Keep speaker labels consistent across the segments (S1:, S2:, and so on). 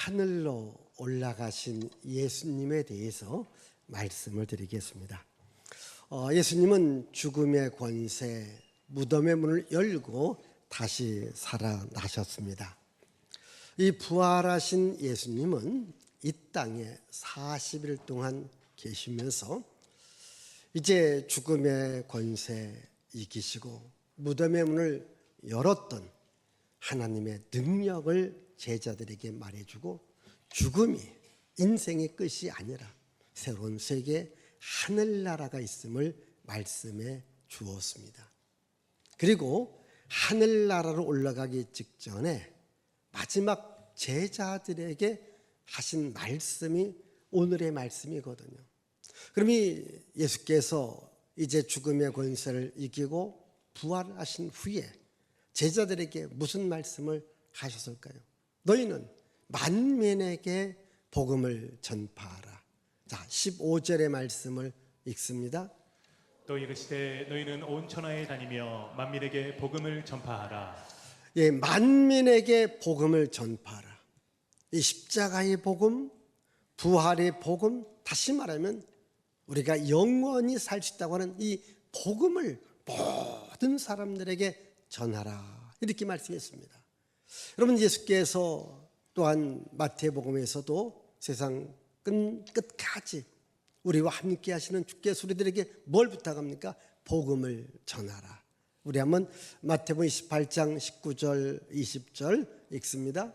S1: 하늘로 올라가신 예수님에 대해서 말씀을 드리겠습니다. 예수님은 죽음의 권세, 무덤의 문을 열고 다시 살아나셨습니다. 이 부활하신 예수님은 이 땅에 40일 동안 계시면서 이제 죽음의 권세 이기시고 무덤의 문을 열었던 하나님의 능력을 제자들에게 말해주고 죽음이 인생의 끝이 아니라 새로운 세계 하늘나라가 있음을 말씀해 주었습니다. 그리고 하늘나라로 올라가기 직전에 마지막 제자들에게 하신 말씀이 오늘의 말씀이거든요. 그럼 이 예수께서 이제 죽음의 권세를 이기고 부활하신 후에 제자들에게 무슨 말씀을 하셨을까요? 너희는 만민에게 복음을 전파하라. 자, 15절의 말씀을 읽습니다.
S2: 또 이르시되 너희는 온 천하에 다니며 만민에게 복음을 전파하라.
S1: 예, 만민에게 복음을 전파하라. 이 십자가의 복음, 부활의 복음, 다시 말하면 우리가 영원히 살 수 있다고 하는 이 복음을 모든 사람들에게 전하라. 이렇게 말씀했습니다. 여러분, 예수께서 또한 마태복음에서도 세상 끝까지 우리와 함께 하시는 주께서 우리들에게 뭘 부탁합니까? 복음을 전하라. 우리 한번 마태복음 28장 19절 20절 읽습니다.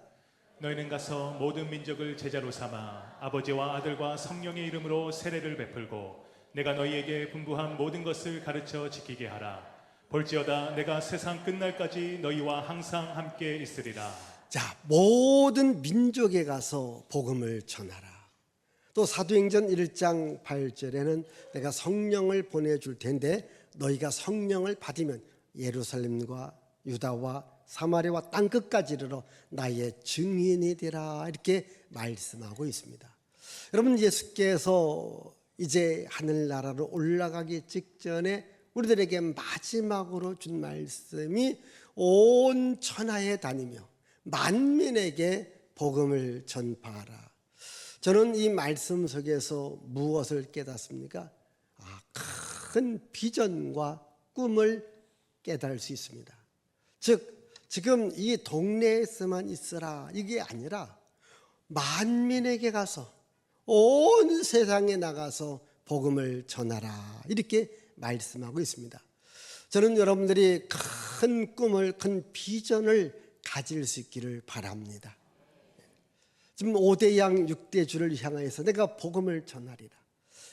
S2: 너희는 가서 모든 민족을 제자로 삼아 아버지와 아들과 성령의 이름으로 세례를 베풀고 내가 너희에게 분부한 모든 것을 가르쳐 지키게 하라. 볼지어다 내가 세상 끝날까지 너희와 항상 함께 있으리라.
S1: 자, 모든 민족에 가서 복음을 전하라. 또 사도행전 1장 8절에는 내가 성령을 보내줄 텐데 너희가 성령을 받으면 예루살렘과 유다와 사마리아와 땅끝까지 이르러 나의 증인이 되라. 이렇게 말씀하고 있습니다. 여러분, 예수께서 이제 하늘나라로 올라가기 직전에 우리들에게 마지막으로 준 말씀이 온 천하에 다니며 만민에게 복음을 전파하라. 저는 이 말씀 속에서 무엇을 깨닫습니까? 큰 비전과 꿈을 깨달을 수 있습니다. 즉, 지금 이 동네에서만 있으라 이게 아니라 만민에게 가서 온 세상에 나가서 복음을 전하라 이렇게 말씀하고 있습니다. 저는 여러분들이 큰 꿈을, 큰 비전을 가질 수 있기를 바랍니다. 지금 5대 양 6대 주를 향하여서 내가 복음을 전하리라.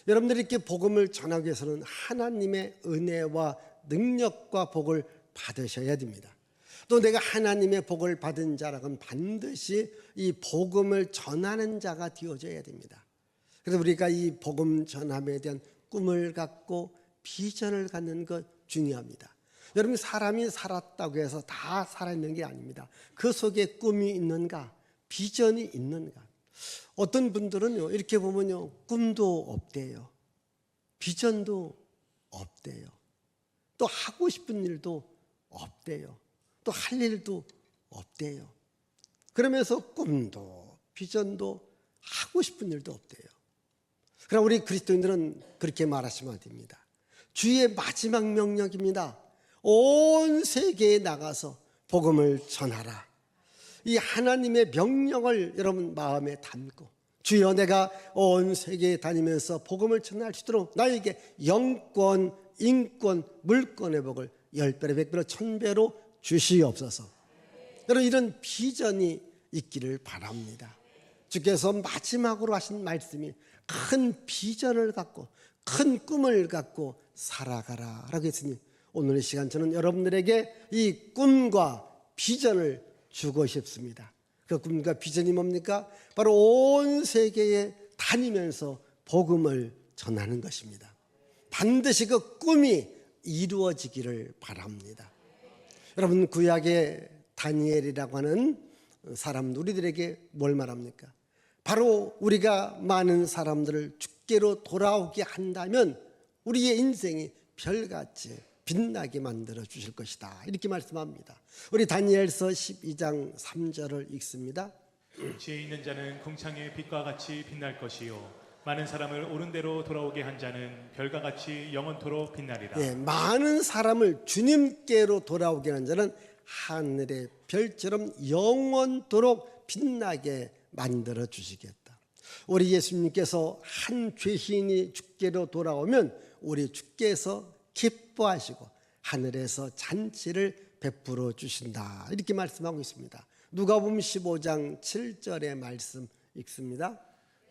S1: 여러분들이 이렇게 복음을 전하기 위해서는 하나님의 은혜와 능력과 복을 받으셔야 됩니다. 또 내가 하나님의 복을 받은 자라면 반드시 이 복음을 전하는 자가 되어져야 됩니다. 그래서 우리가 이 복음 전함에 대한 꿈을 갖고 비전을 갖는 것 중요합니다. 여러분, 사람이 살았다고 해서 다 살아있는 게 아닙니다. 그 속에 꿈이 있는가, 비전이 있는가. 어떤 분들은요, 이렇게 보면요, 꿈도 없대요, 비전도 없대요, 또 하고 싶은 일도 없대요, 또 할 일도 없대요. 그러면서 꿈도 비전도 하고 싶은 일도 없대요. 그럼 우리 그리스도인들은 그렇게 말하시면 안 됩니다. 주의 마지막 명령입니다. 온 세계에 나가서 복음을 전하라. 이 하나님의 명령을 여러분 마음에 담고, 주여 내가 온 세계에 다니면서 복음을 전할 수 있도록 나에게 영권, 인권, 물권의 복을 10배로 100배로 1000배로 주시옵소서. 여러분, 이런 비전이 있기를 바랍니다. 주께서 마지막으로 하신 말씀이 큰 비전을 갖고 큰 꿈을 갖고 살아가라 라고 했으니 오늘 이 시간 저는 여러분들에게 이 꿈과 비전을 주고 싶습니다. 그 꿈과 비전이 뭡니까? 바로 온 세계에 다니면서 복음을 전하는 것입니다. 반드시 그 꿈이 이루어지기를 바랍니다. 여러분, 구약의 다니엘이라고 하는 사람, 우리들에게 뭘 말합니까? 바로 우리가 많은 사람들을 주께로 돌아오게 한다면 우리의 인생이 별같이 빛나게 만들어 주실 것이다. 이렇게 말씀합니다. 우리 다니엘서 12장 3절을 읽습니다.
S2: 지혜 있는 자는 궁창의 빛과 같이 빛날 것이요 많은 사람을 옳은 대로 돌아오게 한 자는 별과 같이 영원토록 빛나리라.
S1: 예, 많은 사람을 주님께로 돌아오게 하는 자는 하늘의 별처럼 영원토록 빛나게 만들어 주시겠다. 우리 예수님께서 한 죄인이 주께로 돌아오면 우리 주께서 기뻐하시고 하늘에서 잔치를 베풀어 주신다. 이렇게 말씀하고 있습니다. 누가복음 15장 7절의 말씀 읽습니다.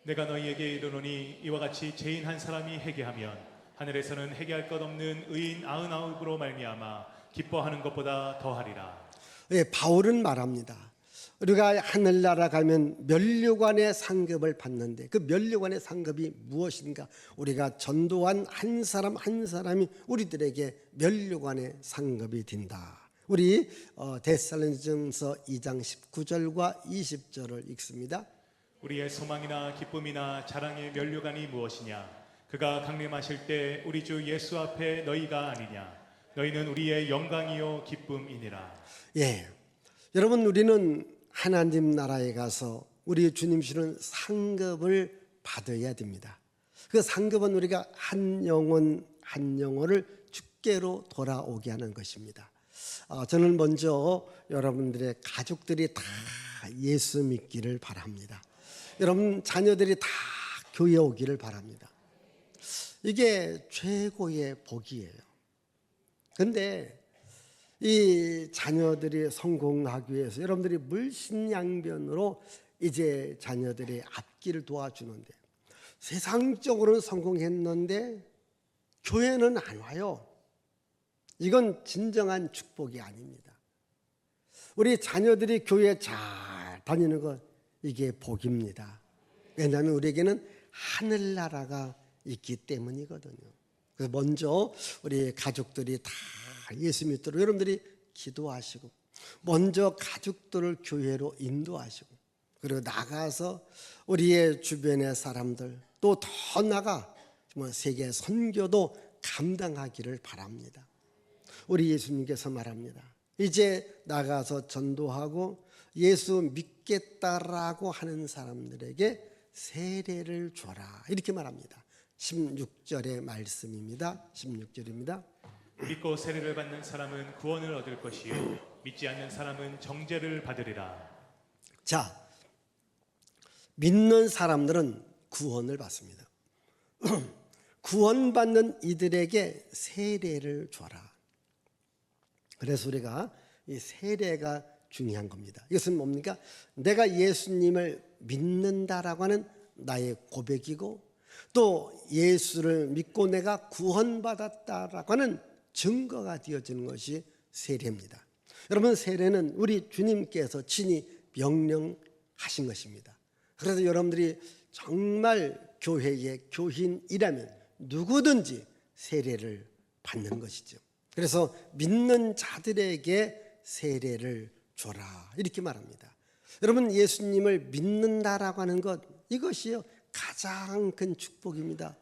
S2: 내가 너희에게 이르노니 이와 같이 죄인 한 사람이 회개하면 하늘에서는 회개할 것 없는 의인 99으로 말미암아 기뻐하는 것보다 더하리라.
S1: 예, 바울은 말합니다. 우리가 하늘나라 가면 면류관의 상급을 받는데 그 면류관의 상급이 무엇인가? 우리가 전도한 한 사람 한 사람이 우리들에게 면류관의 상급이 된다. 우리 데살로니가전서 2장 19절과 20절을 읽습니다.
S2: 우리의 소망이나 기쁨이나 자랑의 면류관이 무엇이냐? 그가 강림하실 때 우리 주 예수 앞에 너희가 아니냐? 너희는 우리의 영광이요 기쁨이니라.
S1: 예, 여러분 우리는 하나님 나라에 가서 우리 주님 주시는 상급을 받아야 됩니다. 그 상급은 우리가 한 영혼 한 영혼을 주께로 돌아오게 하는 것입니다. 저는 먼저 여러분들의 가족들이 다 예수 믿기를 바랍니다. 여러분 자녀들이 다 교회 오기를 바랍니다. 이게 최고의 복이에요. 그런데 이 자녀들이 성공하기 위해서 여러분들이 물신양면으로 이제 자녀들의 앞길을 도와주는데 세상적으로는 성공했는데 교회는 안 와요. 이건 진정한 축복이 아닙니다. 우리 자녀들이 교회 잘 다니는 것 이게 복입니다. 왜냐하면 우리에게는 하늘나라가 있기 때문이거든요. 그래서 먼저 우리 가족들이 다 예수 믿도록 여러분들이 기도하시고 먼저 가족들을 교회로 인도하시고 그리고 나가서 우리의 주변의 사람들 또 더 나가 정말 세계 선교도 감당하기를 바랍니다. 우리 예수님께서 말합니다. 이제 나가서 전도하고 예수 믿겠다라고 하는 사람들에게 세례를 줘라 이렇게 말합니다. 16절의 말씀입니다. 16절입니다.
S2: 믿고 세례를 받는 사람은 구원을 얻을 것이요 믿지 않는 사람은 정죄를 받으리라.
S1: 자, 믿는 사람들은 구원을 받습니다. 구원받는 이들에게 세례를 줘라. 그래서 우리가 이 세례가 중요한 겁니다. 이것은 뭡니까? 내가 예수님을 믿는다라고 하는 나의 고백이고 또 예수를 믿고 내가 구원받았다라고 하는 증거가 되어지는 것이 세례입니다. 여러분 세례는 우리 주님께서 친히 명령하신 것입니다. 그래서 여러분들이 정말 교회의 교인이라면 누구든지 세례를 받는 것이죠. 그래서 믿는 자들에게 세례를 줘라 이렇게 말합니다. 여러분 예수님을 믿는다라고 하는 것 이것이요 가장 큰 축복입니다.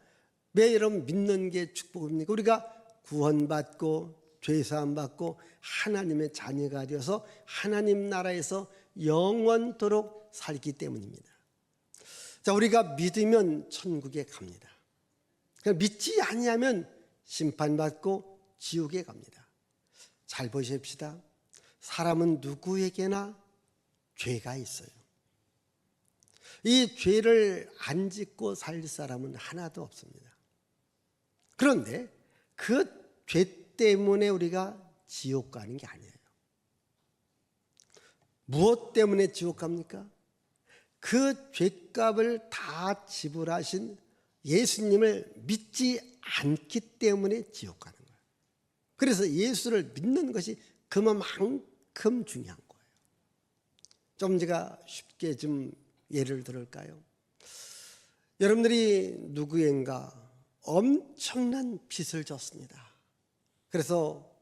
S1: 왜 여러분 믿는 게 축복입니까? 우리가 구원받고 죄사함 받고 하나님의 자녀가 되어서 하나님 나라에서 영원토록 살기 때문입니다. 자, 우리가 믿으면 천국에 갑니다. 믿지 아니하면 심판받고 지옥에 갑니다. 잘 보십시다. 사람은 누구에게나 죄가 있어요. 이 죄를 안 짓고 살 사람은 하나도 없습니다. 그런데 그 죄 때문에 우리가 지옥 가는 게 아니에요. 무엇 때문에 지옥 갑니까? 그 죄값을 다 지불하신 예수님을 믿지 않기 때문에 지옥 가는 거예요. 그래서 예수를 믿는 것이 그만큼 중요한 거예요. 좀 제가 쉽게 좀 예를 들을까요? 여러분들이 누구인가 엄청난 빚을 졌습니다. 그래서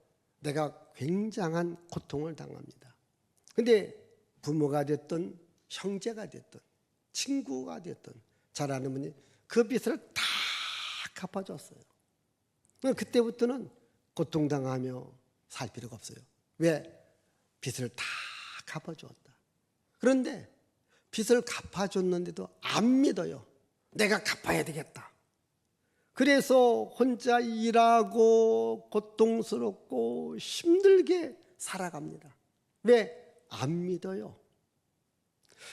S1: 내가 굉장한 고통을 당합니다. 근데 부모가 됐든 형제가 됐든 친구가 됐든 잘 아는 분이 그 빚을 다 갚아줬어요. 그때부터는 고통당하며 살 필요가 없어요. 왜? 빚을 다 갚아주었다. 그런데 빚을 갚아줬는데도 안 믿어요. 내가 갚아야 되겠다. 그래서 혼자 일하고 고통스럽고 힘들게 살아갑니다. 왜? 안 믿어요.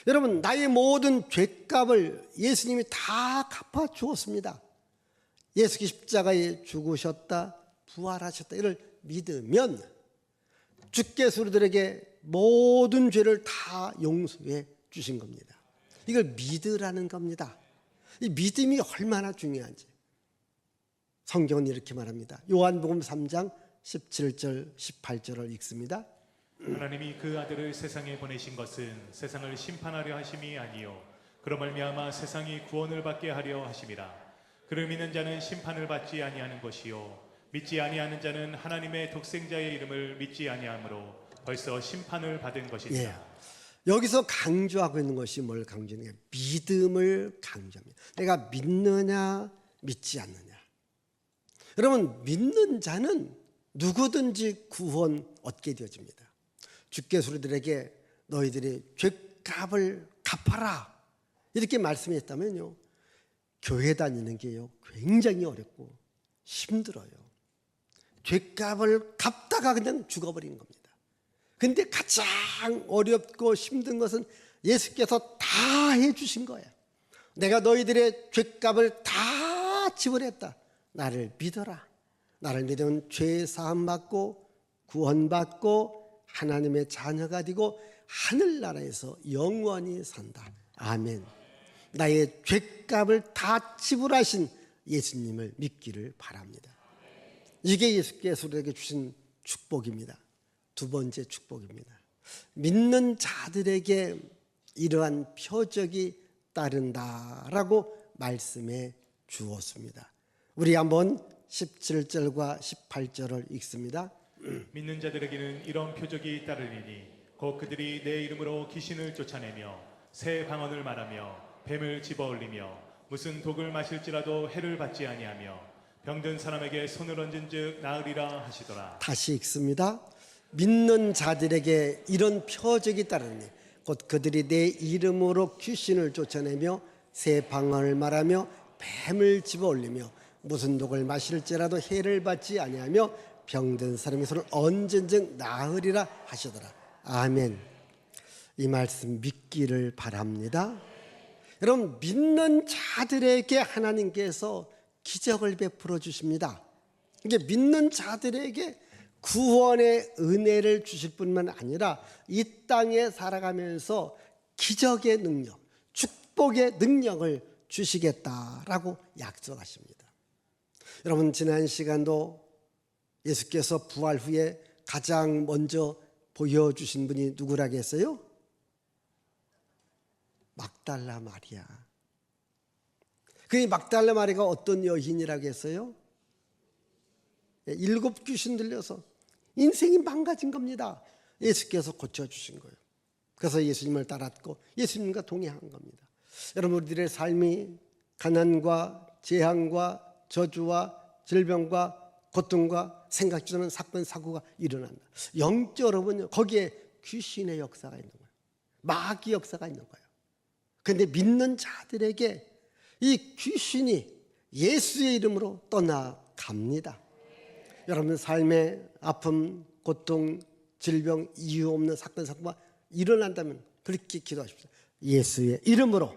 S1: 여러분, 나의 모든 죄값을 예수님이 다 갚아주었습니다. 예수께 십자가에 죽으셨다, 부활하셨다, 이를 믿으면 주께서 우리들에게 모든 죄를 다 용서해 주신 겁니다. 이걸 믿으라는 겁니다. 이 믿음이 얼마나 중요한지 성경은 이렇게 말합니다. 요한복음 3장 17절 18절을 읽습니다.
S2: 하나님이 그 아들을 세상에 보내신 것은 세상을 심판하려 하심이 아니요 그로 말미암아 세상이 구원을 받게 하려 하심이라. 그를 믿는 자는 심판을 받지 아니하는 것이요 믿지 아니하는 자는 하나님의 독생자의 이름을 믿지 아니하므로 벌써 심판을 받은 것이니라.
S1: 예. 여기서 강조하고 있는 것이 뭘 강조하느냐? 믿음을 강조합니다. 내가 믿느냐 믿지 않느냐. 여러분, 믿는 자는 누구든지 구원 얻게 되어집니다. 주께서 우리들에게 너희들이 죄값을 갚아라 이렇게 말씀했다면요, 교회 다니는 게요 굉장히 어렵고 힘들어요. 죄값을 갚다가 그냥 죽어버린 겁니다. 근데 가장 어렵고 힘든 것은 예수께서 다 해주신 거예요. 내가 너희들의 죄값을 다 지불했다. 나를 믿어라. 나를 믿으면 죄 사함 받고 구원받고 하나님의 자녀가 되고 하늘나라에서 영원히 산다. 아멘. 나의 죄값을 다 지불하신 예수님을 믿기를 바랍니다. 이게 예수께서 우리에게 주신 축복입니다. 두 번째 축복입니다. 믿는 자들에게 이러한 표적이 따른다라고 말씀해 주었습니다. 우리 한번 17절과 18절을 읽습니다.
S2: 믿는 자들에게는 이런 표적이 따르리니 곧 그들이 내 이름으로 귀신을 쫓아내며 새 방언을 말하며 뱀을 집어올리며 무슨 독을 마실지라도 해를 받지 아니하며 병든 사람에게 손을 얹은즉 나으리라 하시더라.
S1: 다시 읽습니다. 믿는 자들에게 이런 표적이 따르니 곧 그들이 내 이름으로 귀신을 쫓아내며 새 방언을 말하며 뱀을 집어올리며 무슨 독을 마실지라도 해를 받지 아니하며 병든 사람의 손을 얹은즉 나으리라 하시더라. 아멘. 이 말씀 믿기를 바랍니다. 여러분, 믿는 자들에게 하나님께서 기적을 베풀어 주십니다. 이게 믿는 자들에게 구원의 은혜를 주실 뿐만 아니라 이 땅에 살아가면서 기적의 능력, 축복의 능력을 주시겠다라고 약속하십니다. 여러분, 지난 시간도 예수께서 부활 후에 가장 먼저 보여주신 분이 누구라겠어요? 막달라 마리아. 그 막달라 마리아가 어떤 여인이라고 했어요? 7 귀신 들려서 인생이 망가진 겁니다. 예수께서 고쳐주신 거예요. 그래서 예수님을 따랐고 예수님과 동행한 겁니다. 여러분, 우리들의 삶이 가난과 재앙과 저주와 질병과 고통과 생각지 않은 사건 사고가 일어난다. 영적으로는요, 거기에 귀신의 역사가 있는 거예요. 마귀 역사가 있는 거예요. 그런데 믿는 자들에게 이 귀신이 예수의 이름으로 떠나갑니다. 여러분 삶에 아픔, 고통, 질병, 이유 없는 사건 사고가 일어난다면 그렇게 기도하십시오. 예수의 이름으로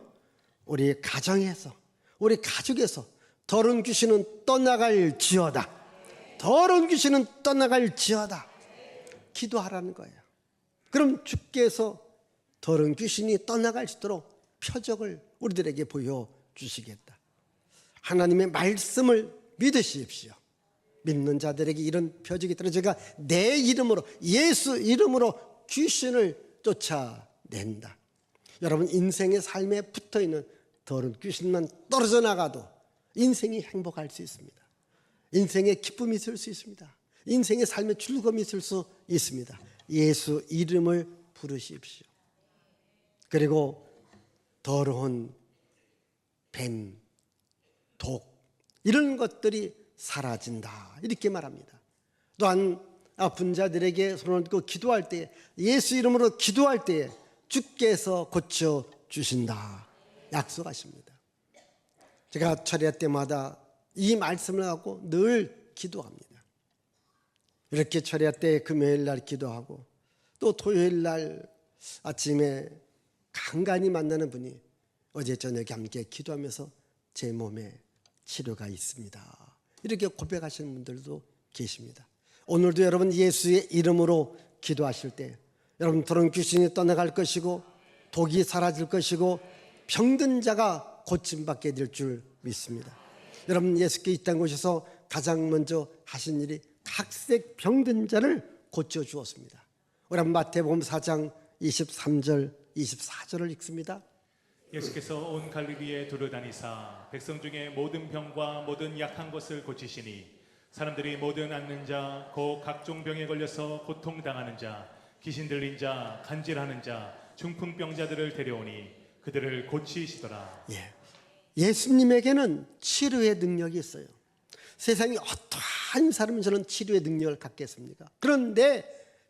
S1: 우리 가정에서, 우리 가족에서 더러운 귀신은 떠나갈지어다. 더러운 귀신은 떠나갈지어다. 기도하라는 거예요. 그럼 주께서 더러운 귀신이 떠나갈 수 있도록 표적을 우리들에게 보여주시겠다. 하나님의 말씀을 믿으십시오. 믿는 자들에게 이런 표적이 있도록 제가 내 이름으로, 예수 이름으로 귀신을 쫓아낸다. 여러분, 인생의 삶에 붙어있는 더러운 귀신만 떨어져 나가도 인생이 행복할 수 있습니다. 인생에 기쁨이 있을 수 있습니다. 인생의 삶에 즐거움이 있을 수 있습니다. 예수 이름을 부르십시오. 그리고 더러운 뱀, 독 이런 것들이 사라진다 이렇게 말합니다. 또한 아픈 자들에게 손을 얹고 기도할 때, 예수 이름으로 기도할 때에 주께서 고쳐 주신다 약속하십니다. 제가 철야 때마다 이 말씀을 갖고 늘 기도합니다. 이렇게 철야 때 금요일 날 기도하고 또 토요일 날 아침에 간간히 만나는 분이 어제 저녁에 함께 기도하면서 제 몸에 치료가 있습니다, 이렇게 고백하시는 분들도 계십니다. 오늘도 여러분 예수의 이름으로 기도하실 때 여러분 들어온 귀신이 떠나갈 것이고 독이 사라질 것이고 병든 자가 고침받게 될 줄 믿습니다. 여러분 예수께 이 땅 오셔서 가장 먼저 하신 일이 각색 병든 자를 고쳐주었습니다. 우리 한번 마태복음 4장 23절 24절을 읽습니다.
S2: 예수께서 온 갈릴리에 두루다니사 백성 중에 모든 병과 모든 약한 것을 고치시니 사람들이 모든 앓는 자, 곧 각종 병에 걸려서 고통당하는 자, 귀신 들린 자, 간질하는 자, 중풍병자들을 데려오니 그들을 고치시더라.
S1: 예수님에게는 치료의 능력이 있어요. 세상에 어떠한 사람이 저는 치료의 능력을 갖겠습니까? 그런데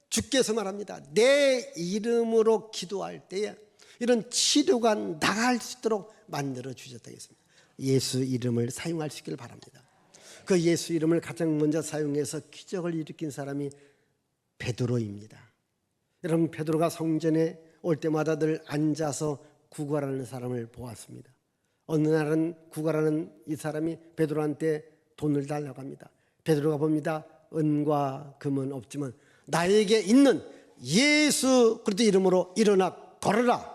S1: 주께서 말합니다. 내 이름으로 기도할 때에 이런 치료가 나갈 수 있도록 만들어 주셨다겠습니다. 예수 이름을 사용할 수 있기를 바랍니다. 그 예수 이름을 가장 먼저 사용해서 기적을 일으킨 사람이 베드로입니다. 여러분 베드로가 성전에 올 때마다 늘 앉아서 구걸하는 사람을 보았습니다. 어느 날은 구걸하는 이 사람이 베드로한테 돈을 달라고 합니다. 베드로가 봅니다. 은과 금은 없지만 나에게 있는 예수 그리스도 이름으로 일어나 걸어라.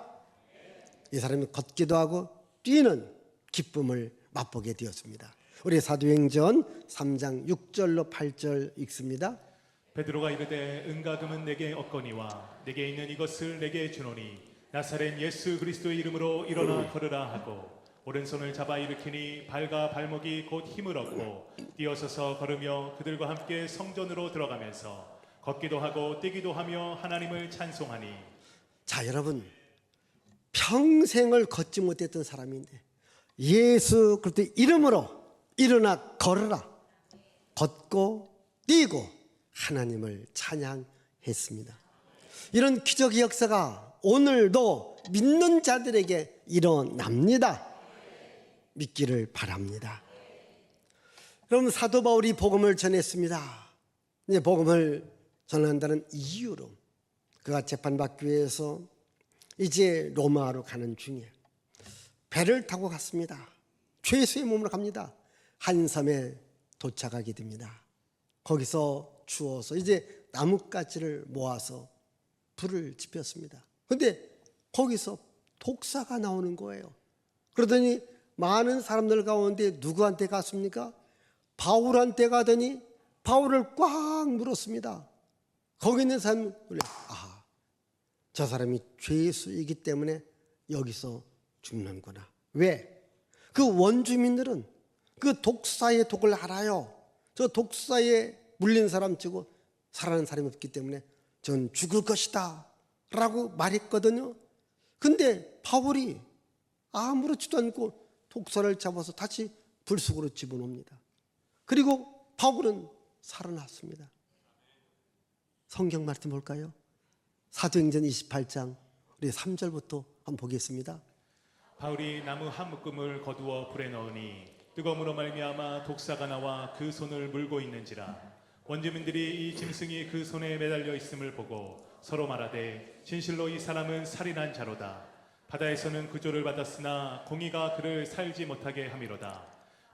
S1: 이 사람이 걷기도 하고 뛰는 기쁨을 맛보게 되었습니다. 우리 사도행전 3장 6절로 8절 읽습니다.
S2: 베드로가 이르되 은과 금은 내게 없거니와 내게 있는 이것을 내게 주노니 나사렛 예수 그리스도의 이름으로 일어나 걸으라 하고 오른손을 잡아 일으키니 발과 발목이 곧 힘을 얻고 뛰어서서 걸으며 그들과 함께 성전으로 들어가면서 걷기도 하고 뛰기도 하며 하나님을 찬송하니.
S1: 자 여러분 평생을 걷지 못했던 사람인데 예수 그리스도의 이름으로 일어나 걸어라. 걷고 뛰고 하나님을 찬양했습니다. 이런 기적의 역사가 오늘도 믿는 자들에게 일어납니다. 믿기를 바랍니다. 그럼 사도 바울이 복음을 전했습니다. 이제 복음을 전한다는 이유로 그가 재판받기 위해서 이제 로마로 가는 중에 배를 타고 갔습니다. 죄수의 몸으로 갑니다. 한 섬에 도착하게 됩니다. 거기서 추워서 이제 나뭇가지를 모아서 불을 지폈습니다. 그런데 거기서 독사가 나오는 거예요. 그러더니 많은 사람들 가운데 누구한테 갔습니까? 바울한테 가더니 바울을 꽉 물었습니다. 거기 있는 사람이 저 사람이 죄수이기 때문에 여기서 죽는구나. 왜? 그 원주민들은 그 독사의 독을 알아요. 저 독사에 물린 사람 치고 살아난 사람이 없기 때문에 전 죽을 것이다 라고 말했거든요. 근데 바울이 아무렇지도 않고 독사를 잡아서 다시 불 속으로 집어넣습니다. 그리고 바울은 살아났습니다. 성경 말씀 볼까요? 사도행전 28장 우리 3절부터 한번 보겠습니다.
S2: 바울이 나무 한 묶음을 거두어 불에 넣으니 뜨거움으로 말미암아 독사가 나와 그 손을 물고 있는지라. 원주민들이 이 짐승이 그 손에 매달려 있음을 보고 서로 말하되 진실로 이 사람은 살인한 자로다. 바다에서는 구조를 받았으나 공의가 그를 살지 못하게 함이로다.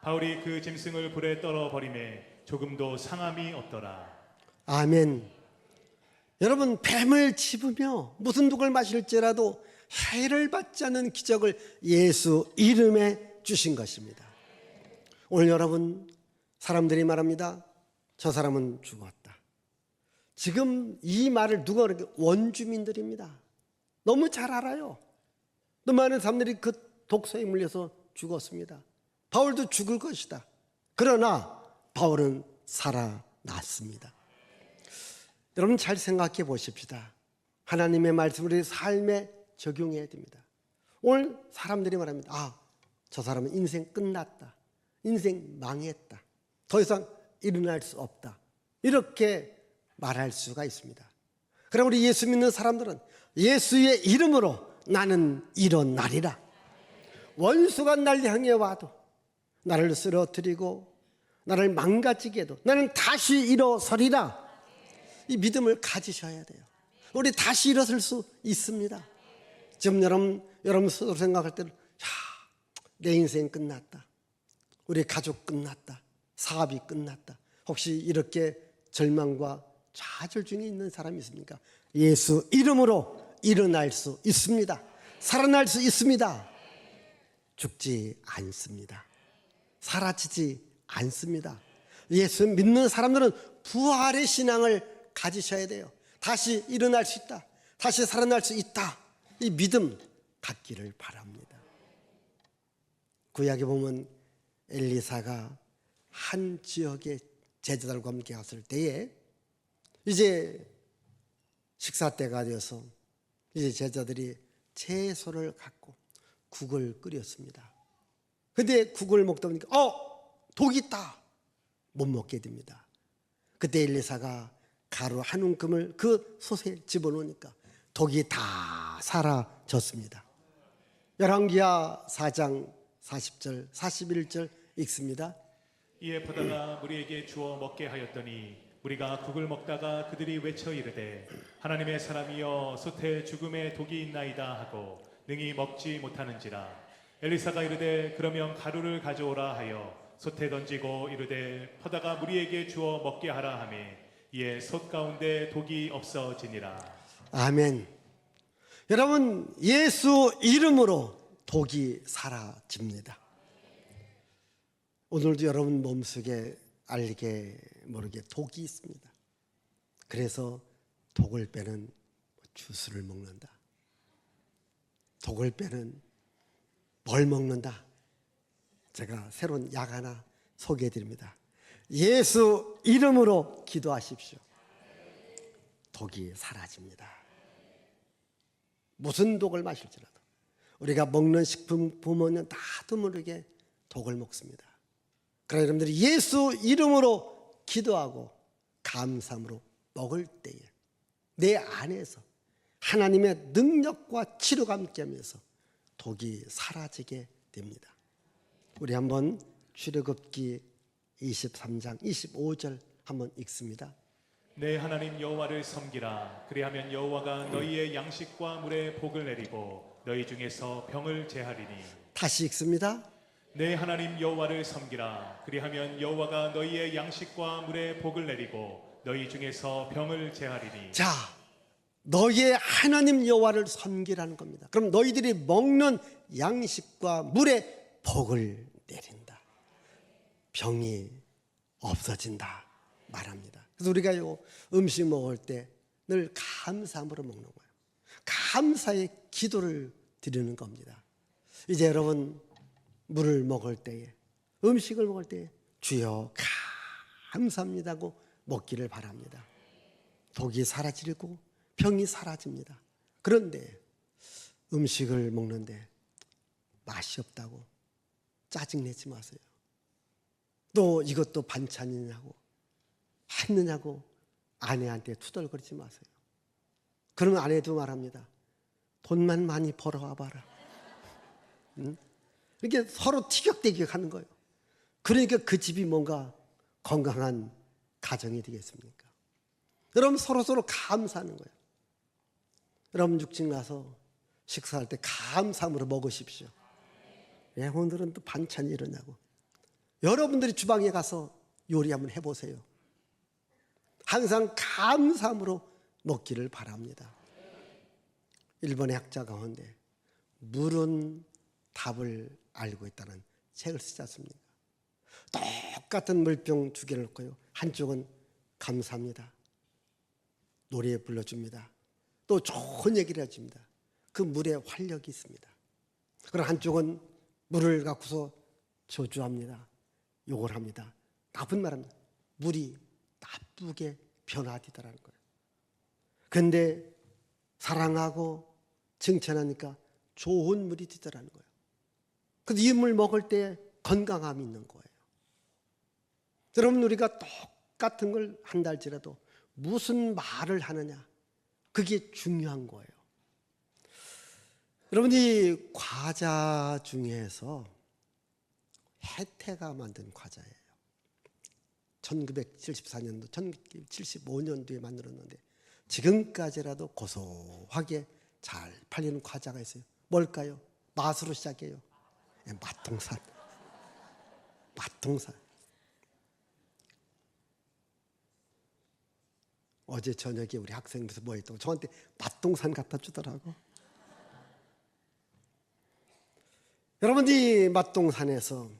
S2: 바울이 그 짐승을 불에 떨어 버리매 조금도 상함이 없더라.
S1: 아멘. 여러분 뱀을 집으며 무슨 독을 마실지라도 해를 받지 않는 기적을 예수 이름에 주신 것입니다. 오늘 여러분 사람들이 말합니다. 저 사람은 죽었다. 지금 이 말을 누가 그렇게 원주민들입니다. 너무 잘 알아요. 너무 많은 사람들이 그 독사에 물려서 죽었습니다. 바울도 죽을 것이다. 그러나 바울은 살아났습니다. 여러분 잘 생각해 보십시다. 하나님의 말씀을 우리 삶에 적용해야 됩니다. 오늘 사람들이 말합니다. 저 사람은 인생 끝났다. 인생 망했다. 더 이상 일어날 수 없다. 이렇게 말할 수가 있습니다. 그럼 우리 예수 믿는 사람들은 예수의 이름으로 나는 일어나리라. 원수가 날 향해 와도 나를 쓰러뜨리고 나를 망가지게 해도 나는 다시 일어서리라. 이 믿음을 가지셔야 돼요. 우리 다시 일어설 수 있습니다. 지금 여러분 스스로 생각할 때는 내 인생 끝났다, 우리 가족 끝났다, 사업이 끝났다, 혹시 이렇게 절망과 좌절 중에 있는 사람이 있습니까? 예수 이름으로 일어날 수 있습니다. 살아날 수 있습니다. 죽지 않습니다. 사라지지 않습니다. 예수 믿는 사람들은 부활의 신앙을 가지셔야 돼요. 다시 일어날 수 있다, 다시 살아날 수 있다, 이 믿음 갖기를 바랍니다. 구약에 보면 엘리사가 한 지역의 제자들과 함께 갔을 때에 이제 식사 때가 되어서 이제 제자들이 채소를 갖고 국을 끓였습니다. 근데 국을 먹다 보니까 독이 있다, 못 먹게 됩니다. 그때 엘리사가 가루 한 움큼을 그 솥에 집어넣으니까 독이 다 사라졌습니다. 열왕기하 4장 40절 41절 읽습니다.
S2: 이에 포도가 무리에게 주어 먹게 하였더니 우리가 국을 먹다가 그들이 외쳐 이르되 하나님의 사람이여 솥에 죽음의 독이 있나이다 하고 능히 먹지 못하는지라. 엘리사가 이르되 그러면 가루를 가져오라 하여 솥에 던지고 이르되 포도가 무리에게 주어 먹게 하라 하매 이에 솥 가운데 독이 없어지니라.
S1: 아멘. 여러분, 예수 이름으로 독이 사라집니다. 오늘도 여러분 몸속에 알게 모르게 독이 있습니다. 그래서 독을 빼는 주스를 먹는다, 독을 빼는 뭘 먹는다. 제가 새로운 약 하나 소개해 드립니다. 예수 이름으로 기도하십시오. 독이 사라집니다. 무슨 독을 마실지라도 우리가 먹는 식품 보면 나도 모르게 독을 먹습니다. 그러나 여러분들이 예수 이름으로 기도하고 감사함으로 먹을 때에 내 안에서 하나님의 능력과 치료가 함께하면서 독이 사라지게 됩니다. 우리 한번 출애굽기 23장 25절 한번 읽습니다.
S2: 내 하나님 여호와를 섬기라. 그리하면 여호와가 너희의 양식과 물에 복을 내리고 너희 중에서 병을 제하리니.
S1: 다시 읽습니다.
S2: 내 하나님 여호와를 섬기라. 그리하면 여호와가 너희의 양식과 물에 복을 내리고 너희 중에서 병을 제하리니.
S1: 자, 너희의 하나님 여호와를 섬기라는 겁니다. 그럼 너희들이 먹는 양식과 물에 복을 내린다, 병이 없어진다 말합니다. 그래서 우리가 요 음식 먹을 때 늘 감사함으로 먹는 거예요. 감사의 기도를 드리는 겁니다. 이제 여러분 물을 먹을 때에, 음식을 먹을 때에 주여 감사합니다고 먹기를 바랍니다. 독이 사라지고 병이 사라집니다. 그런데 음식을 먹는데 맛이 없다고 짜증내지 마세요. 또 이것도 반찬이냐고 했느냐고 아내한테 투덜거리지 마세요. 그러면 아내도 말합니다. 돈만 많이 벌어와 봐라. 이렇게 서로 티격태격하는 거예요. 그러니까 그 집이 뭔가 건강한 가정이 되겠습니까? 여러분 서로 감사하는 거예요. 여러분 육진 가서 식사할 때 감사함으로 먹으십시오. 왜 오늘은 또 반찬이 이러냐고. 여러분들이 주방에 가서 요리 한번 해보세요. 항상 감사함으로 먹기를 바랍니다. 일본의 학자 가운데 물은 답을 알고 있다는 책을 쓰지 않습니까? 똑같은 물병 두 개를 놓고요, 한쪽은 감사합니다, 노래 불러줍니다, 또 좋은 얘기를 해줍니다. 그 물에 활력이 있습니다. 그리고 한쪽은 물을 갖고서 저주합니다, 욕을 합니다, 나쁜 말합니다. 물이 나쁘게 변화되더라는 거예요. 그런데 사랑하고 칭찬하니까 좋은 물이 되더라는 거예요. 그래서 이 물 먹을 때 건강함이 있는 거예요. 여러분 우리가 똑같은 걸 한다 할지라도 무슨 말을 하느냐, 그게 중요한 거예요. 여러분이 과자 중에서 해태가 만든 과자예요. 1974년도, 1975년도에 만들었는데 지금까지라도 고소하게 잘 팔리는 과자가 있어요. 뭘까요? 맛으로 시작해요. 맛동산. 맛동산. 어제 저녁에 우리 학생들서 뭐 했다고 저한테 맛동산 갖다 주더라고. 여러분이 맛동산에서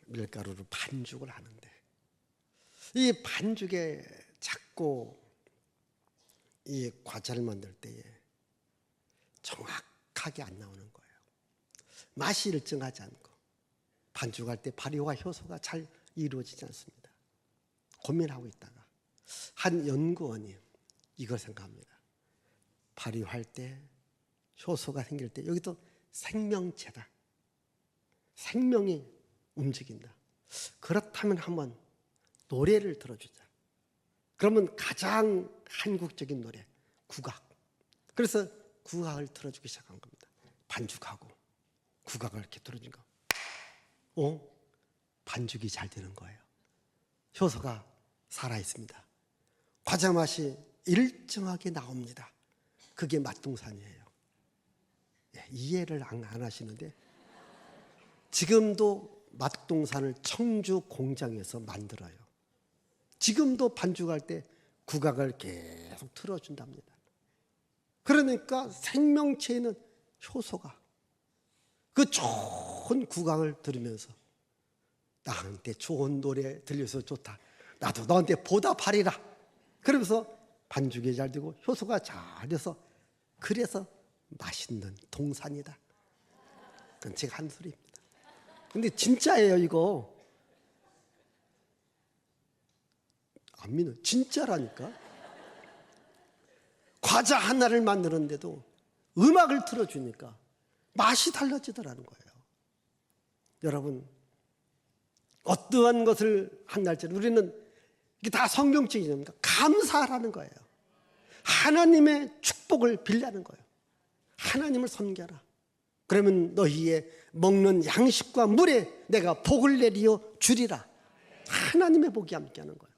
S1: 밀가루로 반죽을 하는데 이 반죽에 자꾸 이 과자를 만들 때에 정확하게 안 나오는 거예요. 맛이 일정하지 않고 반죽할 때 발효와 효소가 잘 이루어지지 않습니다. 고민하고 있다가 한 연구원이 이걸 생각합니다. 발효할 때 효소가 생길 때 여기도 생명체다. 생명이 움직인다. 그렇다면 한번 노래를 들어주자. 그러면 가장 한국적인 노래, 국악. 그래서 국악을 틀어주기 시작한 겁니다. 반죽하고 국악을 이렇게 틀어주니까 반죽이 잘 되는 거예요. 효소가 살아있습니다. 과자 맛이 일정하게 나옵니다. 그게 맛동산이에요. 이해를 안 하시는데 지금도 맛동산을 청주 공장에서 만들어요. 지금도 반죽할 때 국악을 계속 틀어준답니다. 그러니까 생명체에는 효소가 그 좋은 국악을 들으면서 나한테 좋은 노래 들려서 좋다. 나도 너한테 보답하리라. 그러면서 반죽이 잘 되고 효소가 잘 돼서 그래서 맛있는 동산이다. 그건 제가 한 소리입니다. 근데 진짜예요 이거. 안 믿어. 진짜라니까. 과자 하나를 만드는데도 음악을 틀어주니까 맛이 달라지더라는 거예요. 여러분 어떠한 것을 한날짜리 우리는 이게 다 성경적이니까 감사하라는 거예요. 하나님의 축복을 빌라는 거예요. 하나님을 섬겨라. 그러면 너희의 먹는 양식과 물에 내가 복을 내리어 주리라. 하나님의 복이 함께하는 거예요.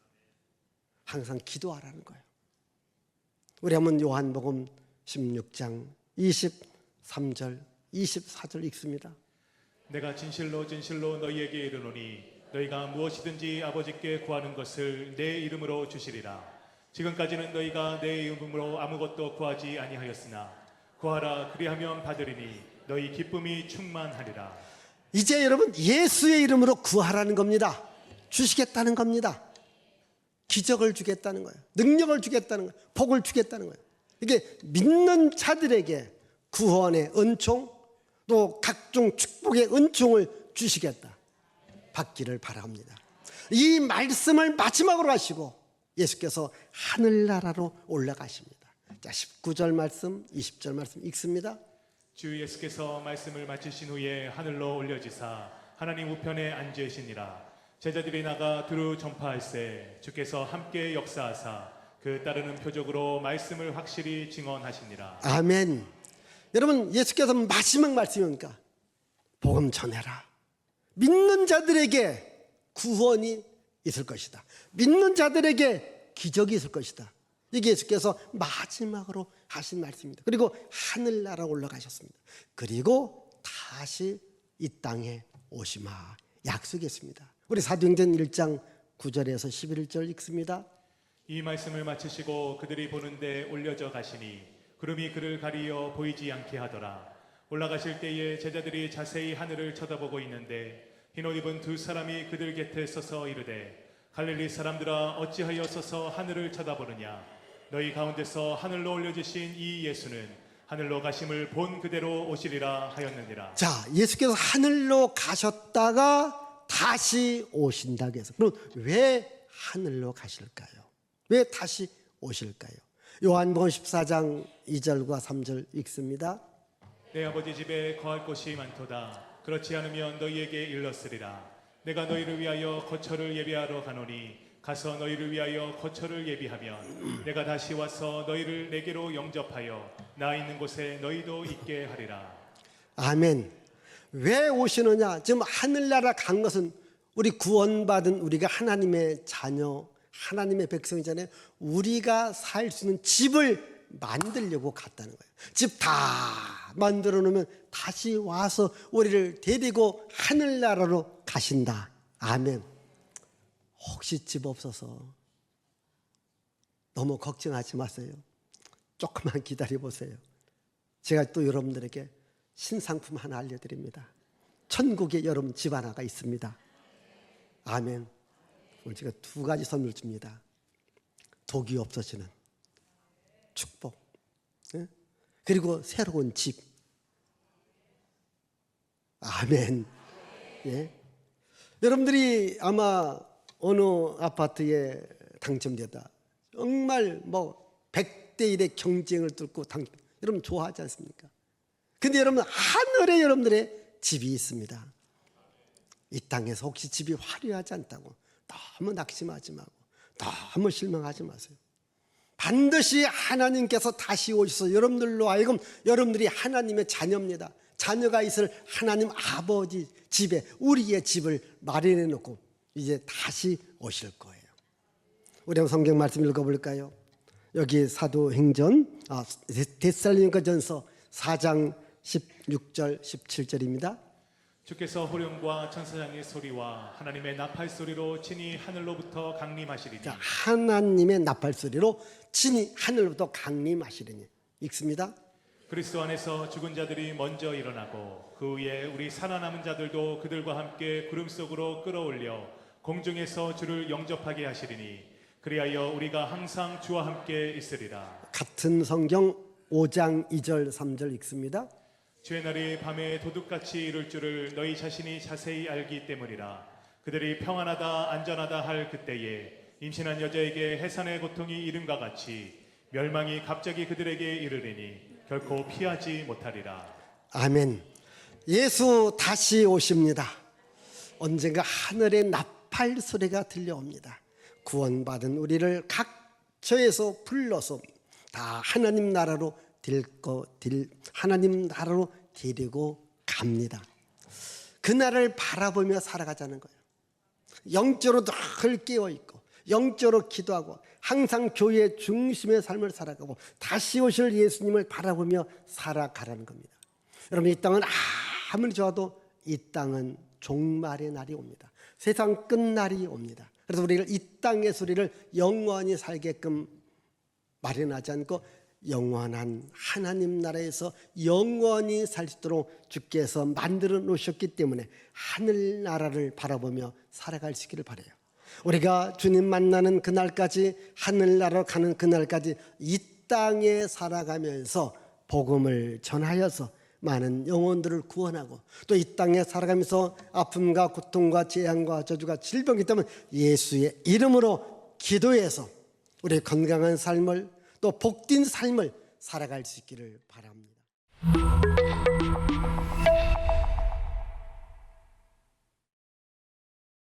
S1: 항상 기도하라는 거예요. 우리 한번 요한복음 16장 23절 24절 읽습니다.
S2: 내가 진실로 진실로 너희에게 이르노니 너희가 무엇이든지 아버지께 구하는 것을 내 이름으로 주시리라. 지금까지는 너희가 내 이름으로 아무것도 구하지 아니하였으나 구하라 그리하면 받으리니 너희 기쁨이 충만하리라.
S1: 이제 여러분 예수의 이름으로 구하라는 겁니다. 주시겠다는 겁니다. 기적을 주겠다는 거예요. 능력을 주겠다는 거예요. 복을 주겠다는 거예요. 이게 믿는 자들에게 구원의 은총 또 각종 축복의 은총을 주시겠다. 받기를 바랍니다. 이 말씀을 마지막으로 하시고 예수께서 하늘나라로 올라가십니다. 자, 19절 말씀, 20절 말씀 읽습니다.
S2: 주 예수께서 말씀을 마치신 후에 하늘로 올려지사 하나님 우편에 앉으시니라. 제자들이 나가 두루 전파할세 주께서 함께 역사하사 그 따르는 표적으로 말씀을 확실히 증언하시니라.
S1: 아멘. 여러분 예수께서 마지막 말씀이니까 복음 전해라. 믿는 자들에게 구원이 있을 것이다. 믿는 자들에게 기적이 있을 것이다. 이게 예수께서 마지막으로 하신 말씀입니다. 그리고 하늘나라 올라가셨습니다. 그리고 다시 이 땅에 오시마 약속했습니다. 우리 사도행전 1장 9절에서 11절 읽습니다.
S2: 이 말씀을 마치시고 그들이 보는데 올려져 가시니 구름이 그를 가리어 보이지 않게 하더라. 올라가실 때에 제자들이 자세히 하늘을 쳐다보고 있는데 흰옷 입은 두 사람이 그들 곁에 서서 이르되 갈릴리 사람들아 어찌하여 서서 하늘을 쳐다보느냐. 너희 가운데서 하늘로 올려지신 이 예수는 하늘로 가심을 본 그대로 오시리라 하였느니라.
S1: 자, 예수께서 하늘로 가셨다가 다시 오신다고 해서 그럼 왜 하늘로 가실까요? 왜 다시 오실까요? 요한복음 14장 2절과 3절 읽습니다.
S2: 내 아버지 집에 거할 곳이 많도다. 그렇지 않으면 너희에게 일렀으리라. 내가 너희를 위하여 거처를 예비하러 가노니 가서 너희를 위하여 거처를 예비하면 내가 다시 와서 너희를 내게로 영접하여 나 있는 곳에 너희도 있게 하리라.
S1: 아멘. 왜 오시느냐? 지금 하늘나라 간 것은 우리 구원받은 우리가 하나님의 자녀, 하나님의 백성이잖아요. 우리가 살 수 있는 집을 만들려고 갔다는 거예요. 집 다 만들어 놓으면 다시 와서 우리를 데리고 하늘나라로 가신다. 아멘. 혹시 집 없어서 너무 걱정하지 마세요. 조금만 기다려 보세요. 제가 또 여러분들에게 신상품 하나 알려드립니다. 천국에 여러분 집 하나가 있습니다. 아멘. 오늘 제가 두 가지 선물 줍니다. 독이 없어지는 축복, 그리고 새로운 집. 아멘. 예. 여러분들이 아마 어느 아파트에 당첨되다 정말 뭐 100대 1의 경쟁을 뚫고 여러분 좋아하지 않습니까? 근데 여러분 하늘에 여러분들의 집이 있습니다. 이 땅에서 혹시 집이 화려하지 않다고 너무 낙심하지 말고 너무 실망하지 마세요. 반드시 하나님께서 다시 오셔서 여러분들로 하여금 여러분들이 하나님의 자녀입니다. 자녀가 있을 하나님 아버지 집에 우리의 집을 마련해 놓고 이제 다시 오실 거예요. 우리 한번 성경 말씀 읽어볼까요? 여기 사도행전 데살로니가전서 4장 16절 17절입니다.
S2: 주께서 호령과 천사장의 소리와 하나님의 나팔 소리로 친히 하늘로부터 강림하시리니.
S1: 자, 하나님의 나팔 소리로 친히 하늘로부터 강림하시리니. 읽습니다.
S2: 그리스도 안에서 죽은 자들이 먼저 일어나고 그 후에 우리 살아남은 자들도 그들과 함께 구름 속으로 끌어올려 공중에서 주를 영접하게 하시리니 그리하여 우리가 항상 주와 함께 있으리라.
S1: 같은 성경 5장 2절 3절 읽습니다.
S2: 주의 날이 밤에 도둑같이 이룰 줄을 너희 자신이 자세히 알기 때문이라. 그들이 평안하다 안전하다 할 그때에 임신한 여자에게 해산의 고통이 이름과 같이 멸망이 갑자기 그들에게 이르리니 결코 피하지 못하리라.
S1: 아멘. 예수 다시 오십니다. 언젠가 하늘의 나팔 소리가 들려옵니다. 구원받은 우리를 각처에서 불러서 다 하나님 나라로 하나님 나라로 데리고 갑니다. 그날을 바라보며 살아가자는 거예요. 영적으로 늘 깨어있고 영적으로 기도하고 항상 교회의 중심의 삶을 살아가고 다시 오실 예수님을 바라보며 살아가라는 겁니다. 여러분, 이 땅은 아무리 좋아도 이 땅은 종말의 날이 옵니다. 세상 끝날이 옵니다. 그래서 우리를 이 땅의 소리를 영원히 살게끔 마련하지 않고 영원한 하나님 나라에서 영원히 살 수 있도록 주께서 만들어 놓으셨기 때문에 하늘나라를 바라보며 살아갈 수 있기를 바라요. 우리가 주님 만나는 그날까지, 하늘나라로 가는 그날까지 이 땅에 살아가면서 복음을 전하여서 많은 영혼들을 구원하고 또 이 땅에 살아가면서 아픔과 고통과 재앙과 저주가 질병이 있다면 예수의 이름으로 기도해서 우리의 건강한 삶을 또 복된 삶을 살아갈 수 있기를 바랍니다.